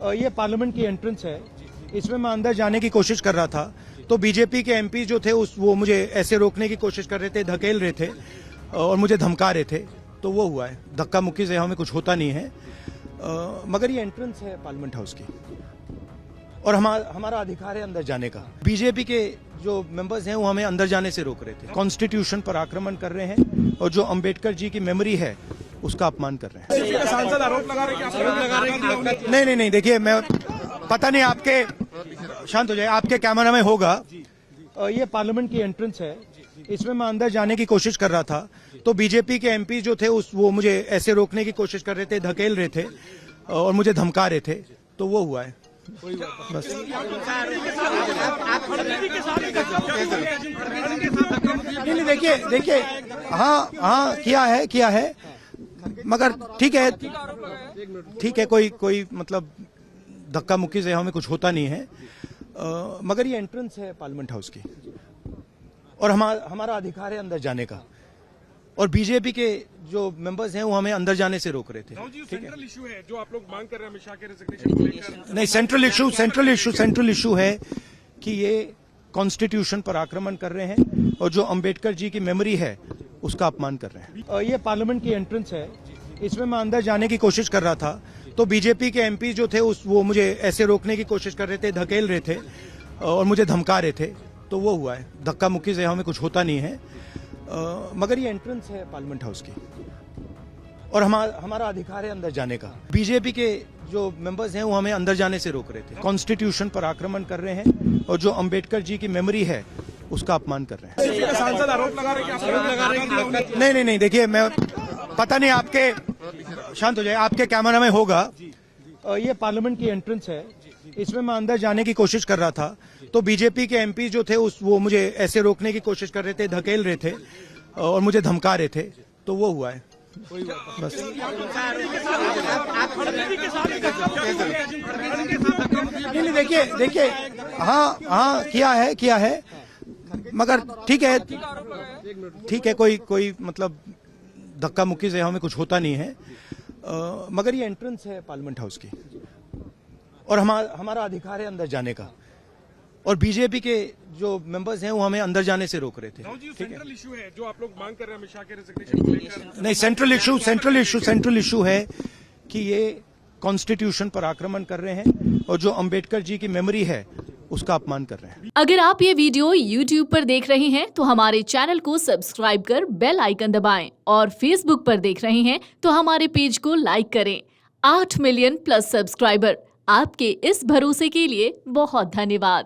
ये पार्लियामेंट की एंट्रेंस है, इसमें मैं अंदर जाने की कोशिश कर रहा था तो बीजेपी के एमपी जो थे वो मुझे ऐसे रोकने की कोशिश कर रहे थे, धकेल रहे थे और मुझे धमका रहे थे, तो वो हुआ है। धक्का मुक्की से हमें कुछ होता नहीं है, मगर ये एंट्रेंस है पार्लियामेंट हाउस की और हमारा अधिकार है अंदर जाने का। बीजेपी के जो मेंबर्स हैं वो हमें अंदर जाने से रोक रहे थे, कॉन्स्टिट्यूशन पर आक्रमण कर रहे हैं और जो अंबेडकर जी की मेमोरी है उसका अपमान कर रहे हैं। सांसद आरोप लगा रहे हैं। नहीं, देखिए मैं पता नहीं आपके, शांत हो जाए, आपके कैमरा में होगा। ये पार्लियामेंट की एंट्रेंस है, इसमें मैं अंदर जाने की कोशिश कर रहा था तो बीजेपी के एमपी जो थे वो मुझे ऐसे रोकने की कोशिश कर रहे थे, धकेल रहे थे और मुझे धमका रहे थे, तो वो हुआ है बस। नहीं, देखिए हाँ किया है मगर ठीक है, कोई मतलब धक्का मुक्की से हमें कुछ होता नहीं है, मगर ये एंट्रेंस है पार्लियामेंट हाउस की और हमारा अधिकार है अंदर जाने का और बीजेपी के जो मेंबर्स हैं वो हमें अंदर जाने से रोक रहे थे। सेंट्रल इशू है जो आप लोग मांग कर रहे हैं अमित शाह के रेजिग्नेशन को लेकर। नहीं, सेंट्रल इशू है कि ये कॉन्स्टिट्यूशन पर आक्रमण कर रहे हैं और जो अंबेडकर जी की मेमोरी है उसका अपमान कर रहे हैं। ये पार्लियामेंट की एंट्रेंस है, इसमें मैं अंदर जाने की कोशिश कर रहा था तो बीजेपी के एमपी जो थे वो मुझे ऐसे रोकने की कोशिश कर रहे थे, धकेल रहे थे और मुझे धमका रहे थे, तो वो हुआ है। धक्का मुक्की से हमें कुछ होता नहीं है, मगर ये एंट्रेंस है पार्लियामेंट हाउस की और हमारा अधिकार है अंदर जाने का। बीजेपी के जो मेंबर्स हैं वो हमें अंदर जाने से रोक रहे थे, कॉन्स्टिट्यूशन पर आक्रमण कर रहे हैं और जो अंबेडकर जी की मेमोरी है उसका अपमान कर रहे हैं। सांसद आरोप लगा रहे हैं। नहीं, देखिए मैं पता नहीं आपके, शांत हो जाए, आपके कैमरा में होगा। ये पार्लियामेंट की एंट्रेंस है, इसमें मैं अंदर जाने की कोशिश कर रहा था तो बीजेपी के एमपी जो थे वो मुझे ऐसे रोकने की कोशिश कर रहे थे, धकेल रहे थे और मुझे धमका रहे थे, तो वो हुआ है बस। नहीं, देखिए हाँ किया है मगर ठीक है, कोई मतलब धक्का मुक्की से हमें कुछ होता नहीं है, मगर ये एंट्रेंस है पार्लियामेंट हाउस की और हमारा अधिकार है अंदर जाने का और बीजेपी के जो मेंबर्स हैं वो हमें अंदर जाने से रोक रहे थे। सेंट्रल इशू है जो आप लोग मांग कर रहे हैं अमित शाह के रेजिग्नेशन को लेकर। नहीं, सेंट्रल इशू है कि ये कॉन्स्टिट्यूशन पर आक्रमण कर रहे हैं और जो अंबेडकर जी की मेमोरी है उसका अपमान कर रहे हैं। अगर आप ये वीडियो YouTube पर देख रहे हैं तो हमारे चैनल को सब्सक्राइब कर बेल आइकन दबाएं और Facebook पर देख रहे हैं तो हमारे पेज को लाइक करें। 8 मिलियन प्लस सब्सक्राइबर, आपके इस भरोसे के लिए बहुत धन्यवाद।